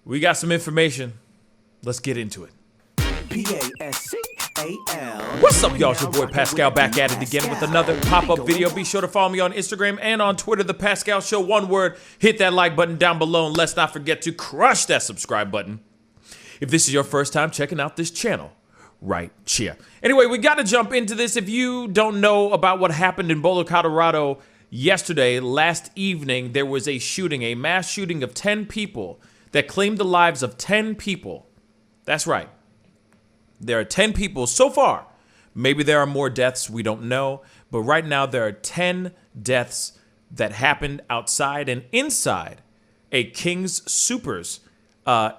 We got some information. Let's get into it. Pascal. What's up, y'all? It's your boy Pascal back at it again with another pop-up video. Be sure to follow me on Instagram and on Twitter, The Pascal Show. One word, hit that like button down below, and let's not forget to crush that subscribe button if this is your first time checking out this channel right here. Anyway, we got to jump into this. If you don't know about what happened in Boulder, Colorado yesterday, last evening, there was a shooting, a mass shooting of 10 people that claimed the lives of 10 people. That's right. There are 10 people so far. Maybe there are more deaths, we don't know. But right now there are 10 deaths that happened outside and inside a King Soopers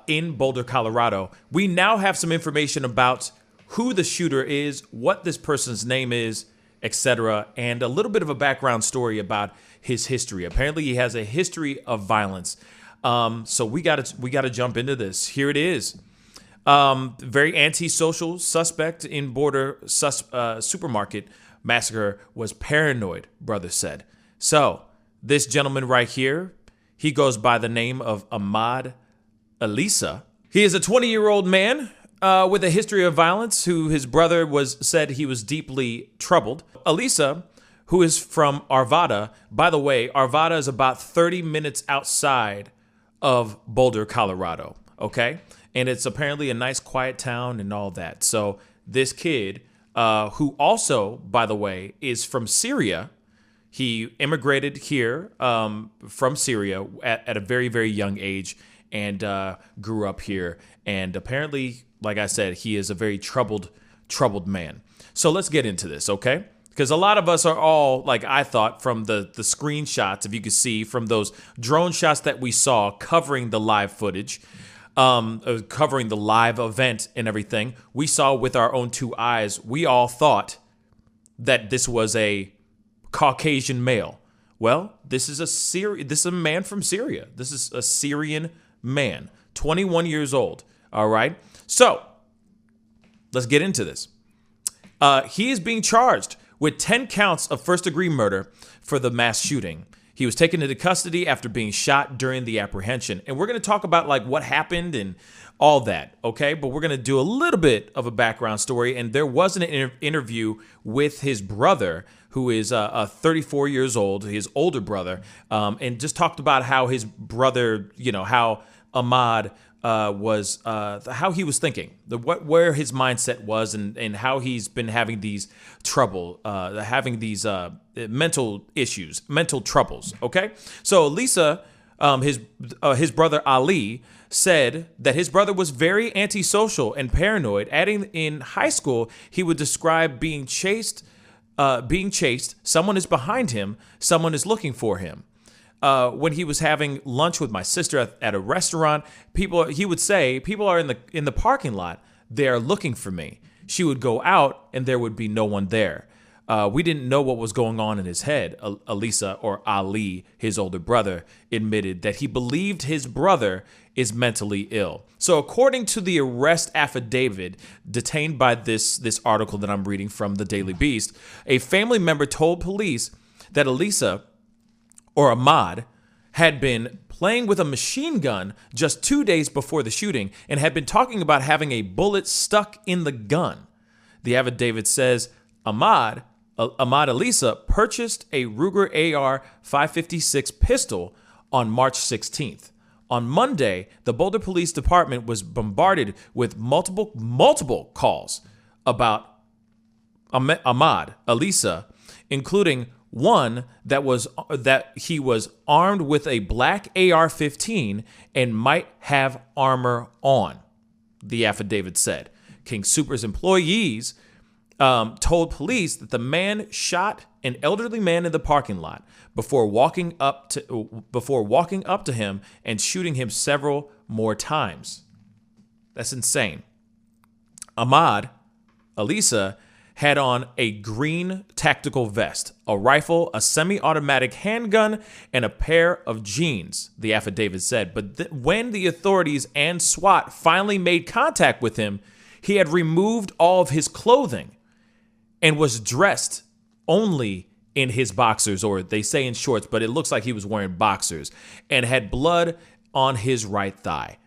in Boulder, Colorado. We now have some information about who the shooter is, what this person's name is, etc., and a little bit of a background story about his history. Apparently he has a history of violence. So we gotta jump into this. Here it is. Very antisocial suspect in Boulder supermarket massacre was paranoid, brother said. So this gentleman right here, he goes by the name of Ahmad Al-Issa. He is a 20-year-old man with a history of violence who his brother said he was deeply troubled. Alissa, who is from Arvada, by the way, Arvada is about 30 minutes outside of Boulder, Colorado, okay? And it's apparently a nice, quiet town and all that. So this kid, who also, by the way, is from Syria, he immigrated here from Syria at a very, very young age and grew up here. And apparently, like I said, he is a very troubled man. So let's get into this, okay? Because a lot of us are all, like I thought, from the screenshots, if you could see, from those drone shots that we saw covering the live footage, covering the live event and everything, we saw with our own two eyes, we all thought that this was a Caucasian male. Well, this is a man from Syria. This is a Syrian man, 21 years old. All right. So let's get into this. He is being charged with 10 counts of first-degree murder for the mass shooting. He was taken into custody after being shot during the apprehension. And we're going to talk about like what happened and all that, okay? But we're going to do a little bit of a background story. And there was an interview with his brother, who is 34 years old, his older brother, and just talked about how his brother, you know, how Ahmad was how he was thinking, where his mindset was, and how he's been having these mental issues, mental troubles. Okay, so Lisa, his brother Ali, said that his brother was very antisocial and paranoid, adding in high school he would describe being chased. Someone is behind him. Someone is looking for him. When he was having lunch with my sister at a restaurant, he would say, people are in the parking lot. They are looking for me. She would go out and there would be no one there. We didn't know what was going on in his head. Alissa, or Ali, his older brother, admitted that he believed his brother is mentally ill. So according to the arrest affidavit detained by this article that I'm reading from the Daily Beast, a family member told police that Alissa, or Ahmad, had been playing with a machine gun just 2 days before the shooting and had been talking about having a bullet stuck in the gun. The affidavit says Ahmad Al-Issa purchased a Ruger AR-556 pistol on March 16th. On Monday, the Boulder Police Department was bombarded with multiple calls about Ahmad Al-Issa, including one that he was armed with a black AR-15 and might have armor on, the affidavit said. King Soopers employees told police that the man shot an elderly man in the parking lot before walking up to him and shooting him several more times. That's insane. Ahmad Al-Issa had on a green tactical vest, a rifle, a semi-automatic handgun, and a pair of jeans, the affidavit said. But when the authorities and SWAT finally made contact with him, he had removed all of his clothing and was dressed only in his boxers, or they say in shorts, but it looks like he was wearing boxers, and had blood on his right thigh.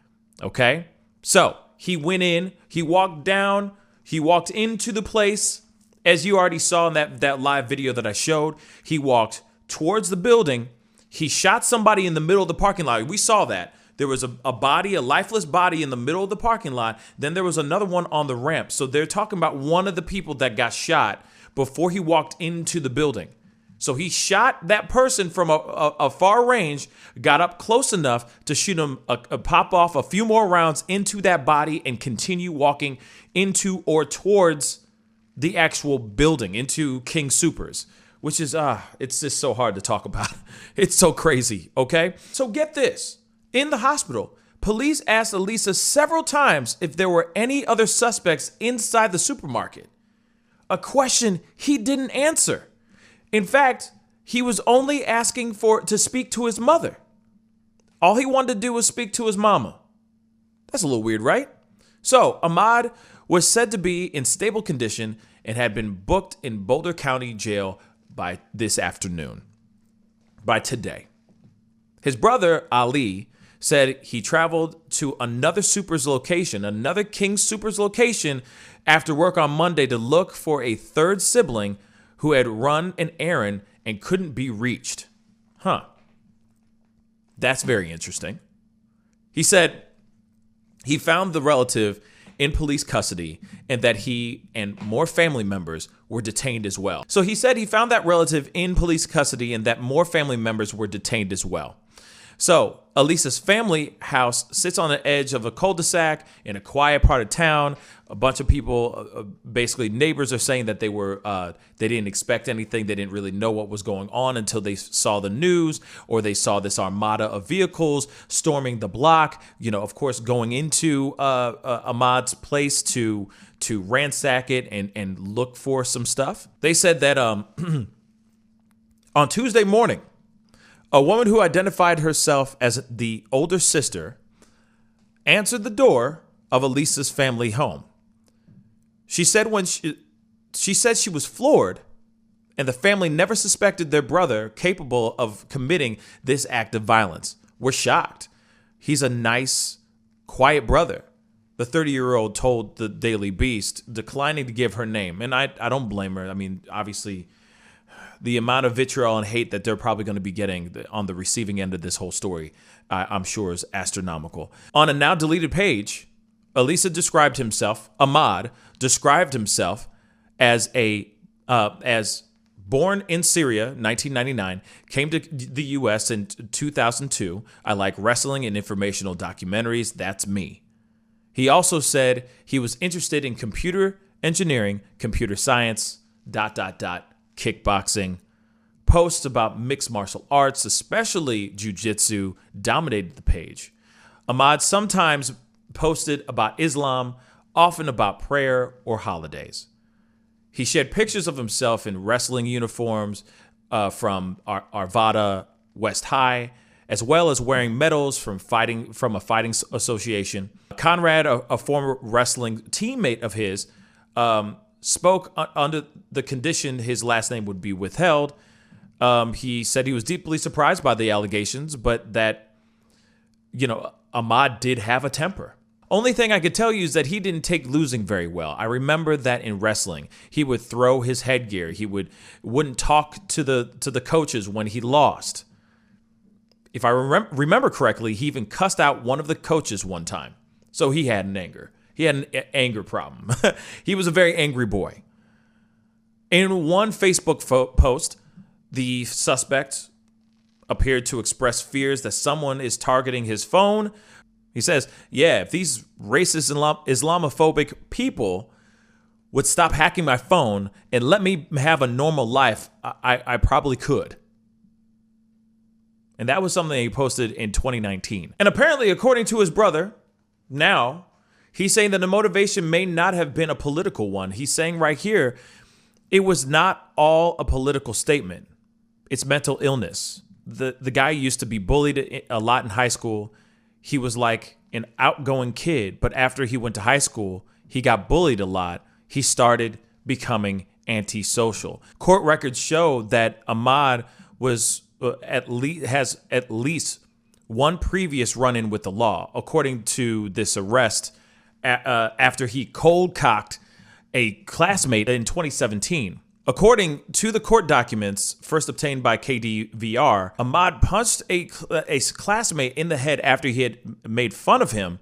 Okay? So he went in, he walked down, he walked into the place. As you already saw in that live video that I showed, he walked towards the building. He shot somebody in the middle of the parking lot. We saw that. There was a body, a lifeless body in the middle of the parking lot. Then there was another one on the ramp. So they're talking about one of the people that got shot before he walked into the building. So he shot that person from a far range, got up close enough to shoot him, pop off a few more rounds into that body and continue walking into or towards the actual building, into King Soopers, which is, it's just so hard to talk about. It's so crazy, okay? So get this. In the hospital, police asked Alissa several times if there were any other suspects inside the supermarket, a question he didn't answer. In fact, he was only asking to speak to his mother. All he wanted to do was speak to his mama. That's a little weird, right? So Ahmad was said to be in stable condition and had been booked in Boulder County Jail by this afternoon, by today. His brother, Ali, said he traveled to another Soopers location, another King Soopers location, after work on Monday to look for a third sibling who had run an errand and couldn't be reached. That's very interesting. He said he found the relative in police custody and that he and more family members were detained as well. So he said he found that relative in police custody and that more family members were detained as well. So Alissa's family house sits on the edge of a cul-de-sac in a quiet part of town. A bunch of people, basically neighbors, are saying that they didn't expect anything. They didn't really know what was going on until they saw the news or they saw this armada of vehicles storming the block. You know, of course, going into Ahmad's place to ransack it and look for some stuff. They said that on Tuesday morning, a woman who identified herself as the older sister answered the door of Alissa's family home. She said she was floored, and the family never suspected their brother capable of committing this act of violence. We're shocked. He's a nice, quiet brother, the 30-year-old told the Daily Beast, declining to give her name. And I don't blame her. I mean, obviously, the amount of vitriol and hate that they're probably going to be getting on the receiving end of this whole story, I'm sure, is astronomical. On a now deleted page, Ahmad described himself as born in Syria, 1999, came to the U.S. in 2002. I like wrestling and informational documentaries. That's me. He also said he was interested in computer engineering, computer science, ... kickboxing. Posts about mixed martial arts, especially jiu-jitsu, dominated the page. Ahmad sometimes posted about Islam, often about prayer or holidays. He shared pictures of himself in wrestling uniforms from Arvada West High, as well as wearing medals from a fighting association. Conrad, a former wrestling teammate of his, spoke under the condition his last name would be withheld. He said he was deeply surprised by the allegations, but that, Ahmad did have a temper. Only thing I could tell you is that he didn't take losing very well. I remember that in wrestling, he would throw his headgear. He wouldn't talk to the coaches when he lost. If I remember correctly, he even cussed out one of the coaches one time. So he had an anger problem. He was a very angry boy. In one Facebook post, the suspect appeared to express fears that someone is targeting his phone. He says, if these racist Islamophobic people would stop hacking my phone and let me have a normal life, I probably could. And that was something he posted in 2019. And apparently, according to his brother, now, he's saying that the motivation may not have been a political one. He's saying right here, it was not all a political statement. It's mental illness. The guy used to be bullied a lot in high school. He was like an outgoing kid, but after he went to high school, he got bullied a lot. He started becoming antisocial. Court records show that Ahmad has at least one previous run-in with the law, according to this arrest after he cold-cocked a classmate in 2017. According to the court documents first obtained by KDVR, Ahmad punched a classmate in the head after he had made fun of him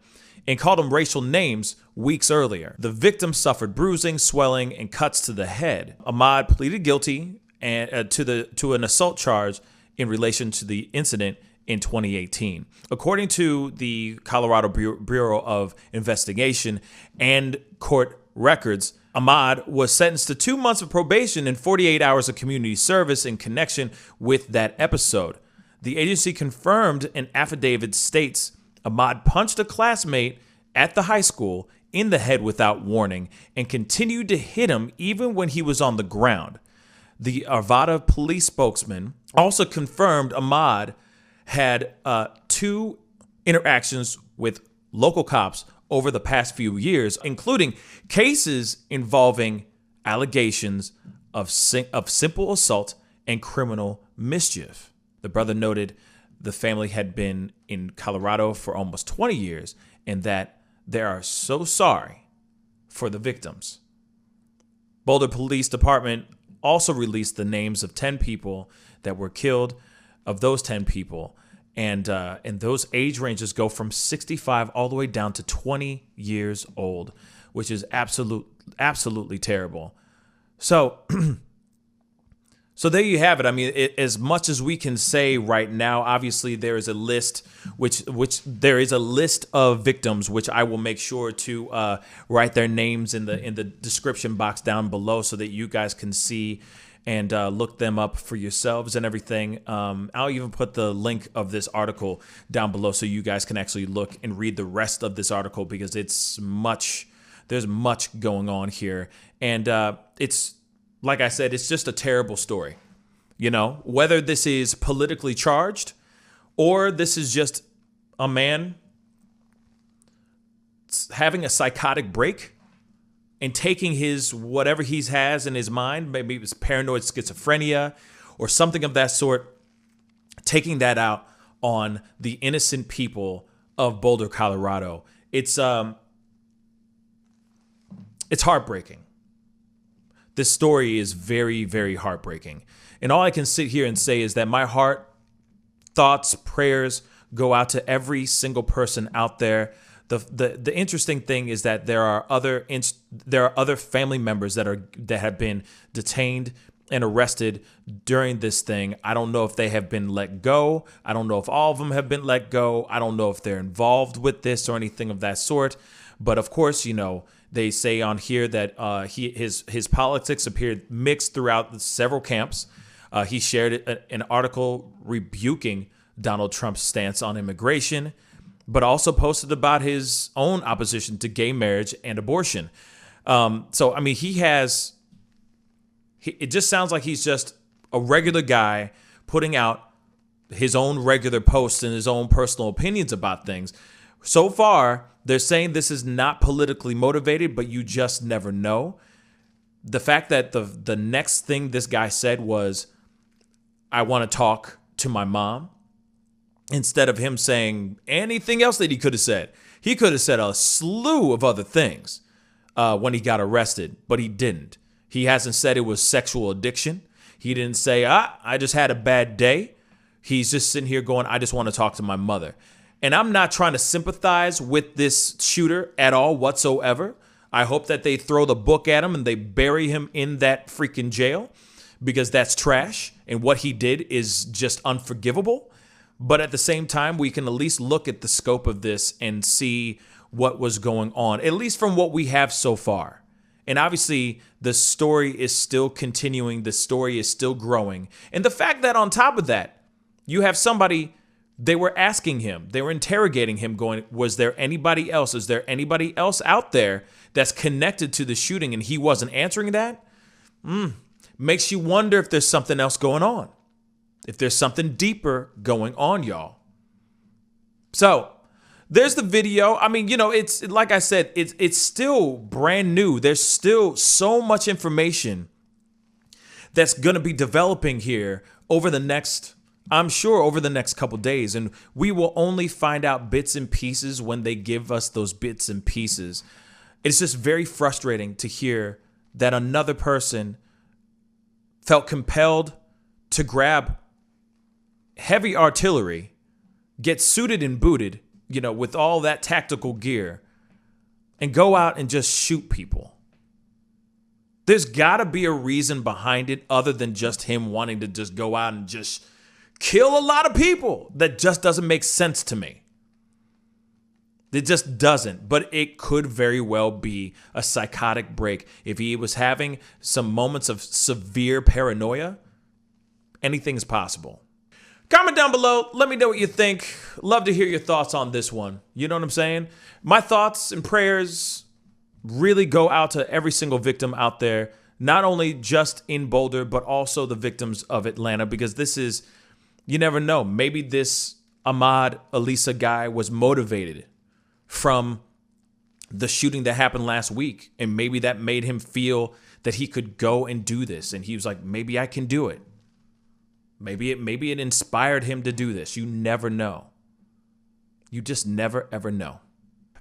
and called him racial names weeks earlier. The victim suffered bruising, swelling, and cuts to the head. Ahmad pleaded guilty to an assault charge in relation to the incident in 2018. According to the Colorado Bureau of Investigation and court records, Ahmad was sentenced to 2 months of probation and 48 hours of community service in connection with that episode. The agency confirmed an affidavit states Ahmad punched a classmate at the high school in the head without warning and continued to hit him even when he was on the ground. The Arvada police spokesman also confirmed Ahmad had 2 interactions with local cops over the past few years, including cases involving allegations of simple assault and criminal mischief. The brother noted the family had been in Colorado for almost 20 years and that they are so sorry for the victims. Boulder Police Department also released the names of 10 people that were killed. Of those 10 people, and those age ranges go from 65 all the way down to 20 years old, which is absolutely terrible. So, so there you have it. I mean, as much as we can say right now, obviously there is a list, which there is a list of victims, which I will make sure to write their names in the description box down below so that you guys can see and look them up for yourselves and everything. I'll even put the link of this article down below so you guys can actually look and read the rest of this article, because there's much going on here. And it's, like I said, it's just a terrible story. You know, whether this is politically charged or this is just a man having a psychotic break and taking his whatever he has in his mind, maybe it's paranoid schizophrenia or something of that sort, taking that out on the innocent people of Boulder, Colorado. It's heartbreaking. This story is very, very heartbreaking. And all I can sit here and say is that my heart, thoughts, prayers go out to every single person out there. The interesting thing is that there are other family members that have been detained and arrested during this thing. I don't know if they have been let go. I don't know if all of them have been let go. I don't know if they're involved with this or anything of that sort. But of course, you know, they say on here that his politics appeared mixed throughout several camps. He shared an article rebuking Donald Trump's stance on immigration, but also posted about his own opposition to gay marriage and abortion. So, I mean, it just sounds like he's just a regular guy putting out his own regular posts and his own personal opinions about things. So far, they're saying this is not politically motivated, but you just never know. The fact that the next thing this guy said was, I want to talk to my mom, instead of him saying anything else that he could have said. He could have said a slew of other things when he got arrested, but he didn't. He hasn't said it was sexual addiction. He didn't say, I just had a bad day. He's just sitting here going, I just want to talk to my mother. And I'm not trying to sympathize with this shooter at all whatsoever. I hope that they throw the book at him and they bury him in that freaking jail, because that's trash. And what he did is just unforgivable. But at the same time, we can at least look at the scope of this and see what was going on, at least from what we have so far. And obviously, the story is still continuing. The story is still growing. And the fact that on top of that, you have somebody, they were asking him, they were interrogating him, going, was there anybody else? Is there anybody else out there that's connected to the shooting? And he wasn't answering that. Makes you wonder if there's something else going on. If there's something deeper going on, y'all. So there's the video. I mean, you know, it's like I said, it's still brand new. There's still so much information that's going to be developing here over the next I'm sure over the next couple days, and we will only find out bits and pieces when they give us those bits and pieces. It's just very frustrating to hear that another person felt compelled to grab heavy artillery, get suited and booted, with all that tactical gear, and go out and just shoot people. There's got to be a reason behind it other than just him wanting to just go out and just kill a lot of people. That just doesn't make sense to me. It just doesn't. But it could very well be a psychotic break. If he was having some moments of severe paranoia, anything is possible. Comment down below. Let me know what you think. Love to hear your thoughts on this one. You know what I'm saying? My thoughts and prayers really go out to every single victim out there, not only just in Boulder, but also the victims of Atlanta, because this is, you never know. Maybe this Ahmad Al-Issa guy was motivated from the shooting that happened last week, and maybe that made him feel that he could go and do this, and he was like, maybe I can do it. Maybe it inspired him to do this. You never know. You just never, ever know.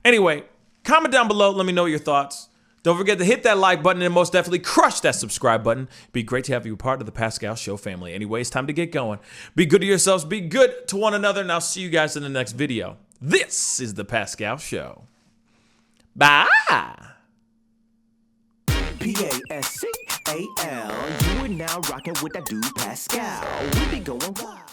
Anyway, comment down below. Let me know your thoughts. Don't forget to hit that like button and most definitely crush that subscribe button. It'd be great to have you a part of the Pascal Show family. Anyways, time to get going. Be good to yourselves. Be good to one another. And I'll see you guys in the next video. This is the Pascal Show. Bye. Pascal, you are now rocking with that dude Pascal. We be going wild.